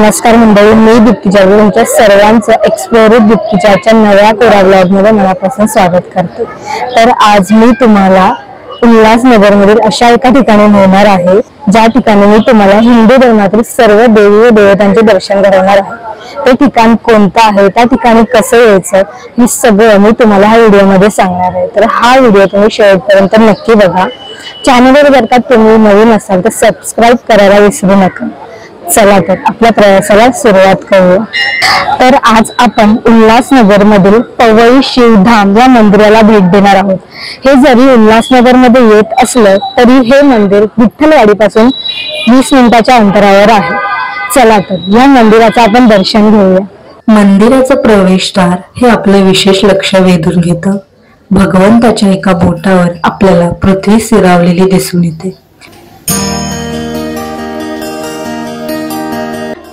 नमस्कार मंडळी, मी दीप्ती जागू तुमच्या सर्वांचं एक्सप्लोर दीप्ती च्या नव्या कोरा ब्लॉग मध्ये मनापासून स्वागत करते। तर आज मी तुम्हाला उल्हासनगर मधील अशा एका ठिकाणी नेणार आहे ज्या ठिकाणी मी तुम्हाला हिंदू धर्मातील सर्व देवी व देवतांचे दर्शन घडवणार आहे। ते ठिकाण कोणतं आहे, त्या ठिकाणी कसं यायचं, हे सगळं मी तुम्हाला ह्या व्हिडिओ मध्ये सांगणार आहे। तर हा व्हिडिओ तुम्ही शेवटपर्यंत नक्की बघा। चॅनलवर जर का तुम्ही नवीन असाल तर सबस्क्राईब करायला विसरू नका। चला तर आपल्या प्रवासाला सुरुवात करूया। तर आज आपण उल्हासनगर मधील पवई शिवधाम या मंदिराला भेट देणार आहोत। हे जरी उल्हासनगर मध्ये येत असलं तरी हे मंदिर विठ्ठलवाडीपासून 20 मिनिटाच्या अंतरावर आहे। चला तर या मंदिराचं आपण दर्शन घेऊया। मंदिराचं प्रवेशद्वार हे आपलं विशेष लक्ष वेधून घेतं। भगवंताच्या एका बोटावर आपल्याला पृथ्वी स्थिरावलेली दिसून येते।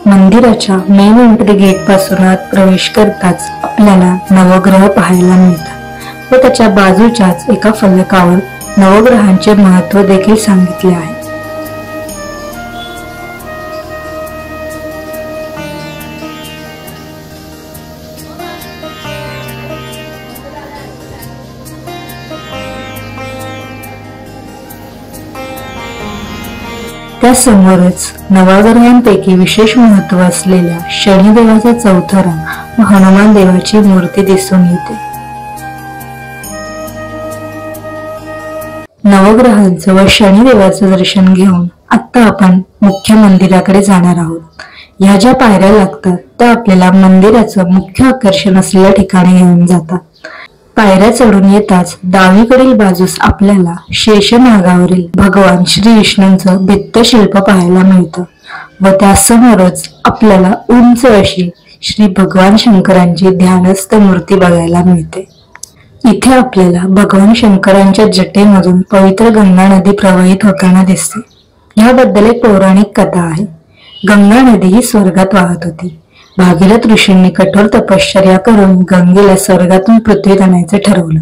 मंदिराच्या मेन एंट्री गेट पासून आत प्रवेश करताच आपल्याला नवग्रह पाहायला मिळतात व त्याच्या बाजूच्याच एका फलकावर नवग्रहांचे महत्त्व देखील सांगितले आहे। त्यासमोरच नवग्रहांपैकी विशेष महत्त्व असलेल्या शनिदेवाचा चौथरा व हनुमान देवाची मूर्ती दिसून येते। नवग्रहांचं व शनिदेवाचं दर्शन घेऊन आता आपण मुख्य मंदिराकडे जाणार आहोत। ह्या ज्या पायऱ्या लागतात त्या आपल्याला मंदिराचं मुख्य आकर्षण असलेल्या ठिकाणी घेऊन जातात। पायऱ्या चढून येताच डावीकडील बाजूस आपल्याला शेषनागावरील भगवान श्री विष्णूंचं भित्तशिल्प पाहायला मिळतं व त्यासमोरच आपल्याला उंच अशी श्री भगवान शंकरांची ध्यानस्थ मूर्ती बघायला मिळते। इथे आपल्याला भगवान शंकरांच्या जटेमधून पवित्र गंगा नदी प्रवाहित होताना दिसते। याबद्दल एक पौराणिक कथा आहे। गंगा नदी ही स्वर्गात वाहत होती। भागीरथ ऋषींनी कठोर तपश्चर्या करून गंगेला स्वर्गातून पृथ्वीत आणायचं ठरवलं,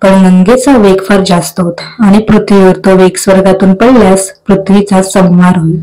पण गंगेचा वेग फार जास्त होता आणि पृथ्वीवर तो वेग स्वर्गातून पडल्यास पृथ्वीचा संहार होईल।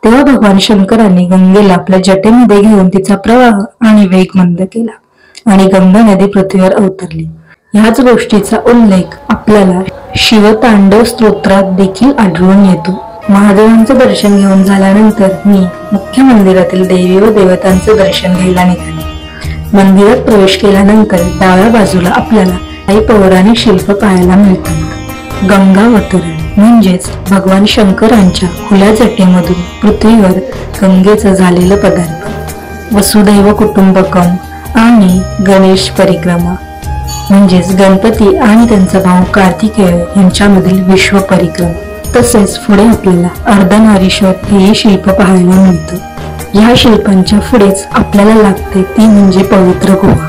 तेव्हा भगवान शंकरांनी गंगेला आपल्या जटेमध्ये घेऊन तिचा प्रवाह आणि वेग मंद केला आणि गंगा नदी पृथ्वीवर अवतरली। ह्याच गोष्टीचा उल्लेख आपल्याला शिवतांडव स्तोत्रात देखील आढळून येतो। महादेवांचं दर्शन घेऊन झाल्यानंतर मी मुख्य मंदिरातील देवी व देवतांचं दर्शन घ्यायला निघाले। मंदिरात प्रवेश केल्यानंतर डाव्या बाजूला आपल्याला काही पौराणिक शिल्प पाहायला मिळतात। गंगावतरण म्हणजेच भगवान शंकरांच्या खुल्या जटेमधून पृथ्वीवर गंगेचं झालेलं पदार्पण, वसुदैव कुटुंबकम आणि गणेश परिक्रमा म्हणजेच गणपती आणि त्यांचा भाऊ कार्तिकेय यांच्यामधील विश्व परिक्रमा। तसेच पुढे आपल्याला अर्धनारीश्वर हे शिल्प पाहायला मिळतं। या शिल्पांच्या पुढेच आपल्याला लागते ती म्हणजे पवित्र गुहा।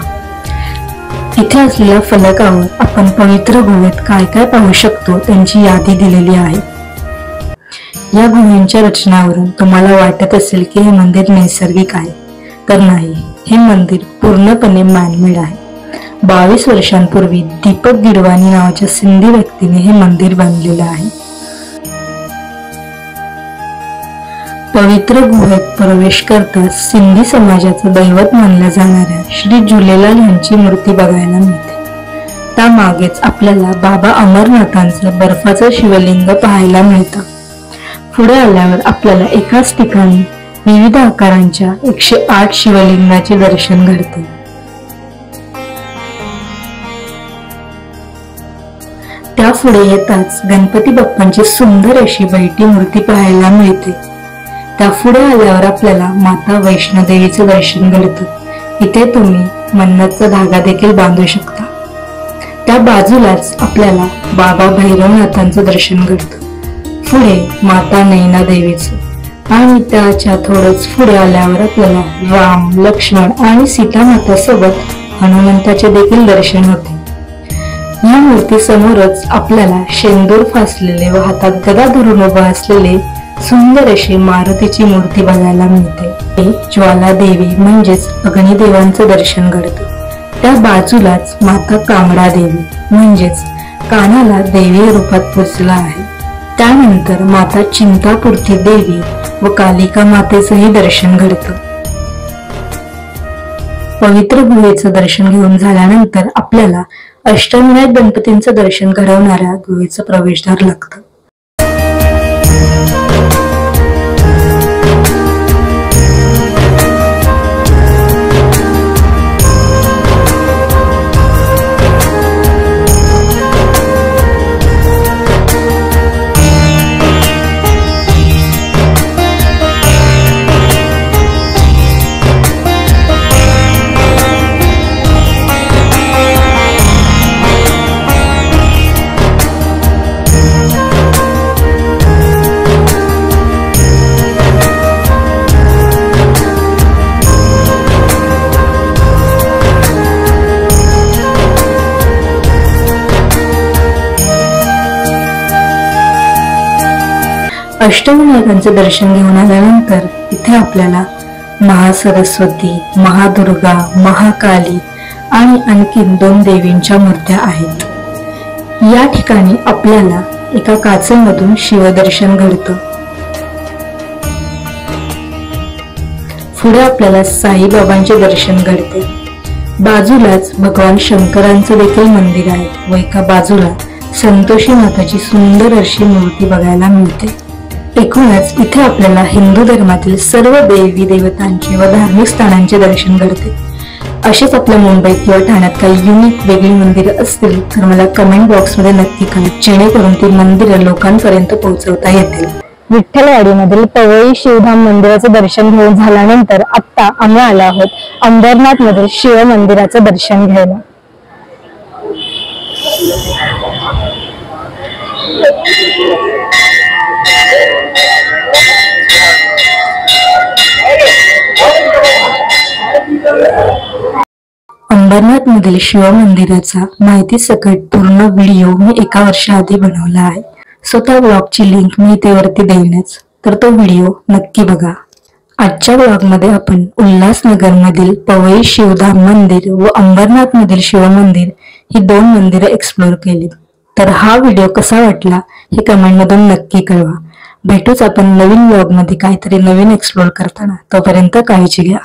इथे असलेल्या फलकावर आपण पवित्र गुहेत काय काय पाहू शकतो त्यांची यादी दिलेली आहे। या गुहांच्या रचनावरून तुम्हाला वाटत असेल की हे मंदिर नैसर्गिक आहे, तर नाही, हे मंदिर पूर्णपणे मॅनमेड आहे। 22 वर्षांपूर्वी दीपक गिरवाणी नावाच्या सिंधी व्यक्तीने हे मंदिर बांधलेलं आहे। पवित्र गुहेत प्रवेश करताच सिंधी समाजाचं दैवत मानल्या जाणाऱ्या श्री झुलेलाल यांची मूर्ती बघायला मिळते। त्यामागेच आपल्याला बाबा अमरनाथांचं बर्फाचं शिवलिंग पाहायला मिळतं। पुढे आल्यावर आपल्याला एकाच ठिकाणी विविध आकारांच्या 108 शिवलिंगाचे दर्शन घडते। त्यापुढे येताच गणपती बाप्पांची सुंदर अशी बैठी मूर्ती पाहायला मिळते। त्यापुढे आल्यावर आपल्याला माता वैष्णोदेवीचं दर्शन घडतं। इथे तुम्ही मन्नतचा धागा देखील बांधू शकता। त्या बाजूलाच आपल्याला बाबा भैरवनाथांचं दर्शन घडतं। पुढे माता नैना देवीचं आणि त्याच्या थोडंच पुढे आल्यावर आपल्याला राम, लक्ष्मण आणि सीता माता सोबत हनुमंताचे देखील दर्शन होते। या मूर्ती समोरच आपल्याला शेंदूर फासलेले व हातात गदा धरून उभा असलेले सुंदर अशी मारुतीची मूर्ती बघायला मिळते। ज्वाला देवी म्हणजेच अग्निदेवांचं दर्शन घडतं। त्या बाजूलाच माता कामडा देवी म्हणजेच कानाला देवी रूपात पोचला आहे। त्यानंतर माता चिंतापूर्ती देवी व कालिका मातेचंही दर्शन घडतं। पवित्र गुहेचं दर्शन घेऊन झाल्यानंतर आपल्याला अष्टविनायक गणपतींचं दर्शन घडवणाऱ्या गुहेचं प्रवेशद्वार लागतं. अष्टविनायकांचे दर्शन घेऊन आल्यानंतर इथे आपल्याला महासरस्वती, महादुर्गा, महाकाली आणि आणखीन 2 देवींच्या मूर्त्या आहेत. या ठिकाणी आपल्याला एका काचेमधून शिवदर्शन घडतं. पुढे आपल्याला साईबाबांचे दर्शन घडते. बाजूलाच भगवान शंकरांचं देखील मंदिर आहे व एका बाजूला संतोषी माताची सुंदर अशी मूर्ती बघायला मिळते. एकूणच इथे आपल्याला हिंदू धर्मातील सर्व देवी देवतांचे व धार्मिक स्थानांचे दर्शन घडते. असेच आपल्या मुंबईत किंवा ठाण्यात काही युनिक वेगळी मंदिरं असतील तर मला कमेंट बॉक्समध्ये नक्की कळवा, जेणेकरून ती मंदिरं लोकांपर्यंत पोहोचवता येतील. विठ्ठलवाडीमधील पवई शिवधाम मंदिराचं दर्शन घेऊन झाल्यानंतर आता आम्ही आलो आहोत अंबरनाथ मधील शिव मंदिराचं दर्शन घ्यायला. अंबरनाथ मधील शिव मंदिराचा माहिती सकट पूर्ण व्हिडिओ मी एका वर्षाआधी बनवला आहे. स्वतः ब्लॉगची लिंक मी इथे वरती देईनच, तर तो व्हिडिओ नक्की बघा. आजच्या ब्लॉग मध्ये आपण उल्हासनगर मधील पवई शिवधाम मंदिर व अंबरनाथ मधील शिव मंदिर ही 2 मंदिरं एक्सप्लोर केली. तर हा व्हिडिओ कसा वाटला हे कमेंट मधून नक्की कळवा. भेटूच आपण नवीन ब्लॉग मध्ये काहीतरी नवीन एक्सप्लोर करताना. तोपर्यंत काळजी घ्या.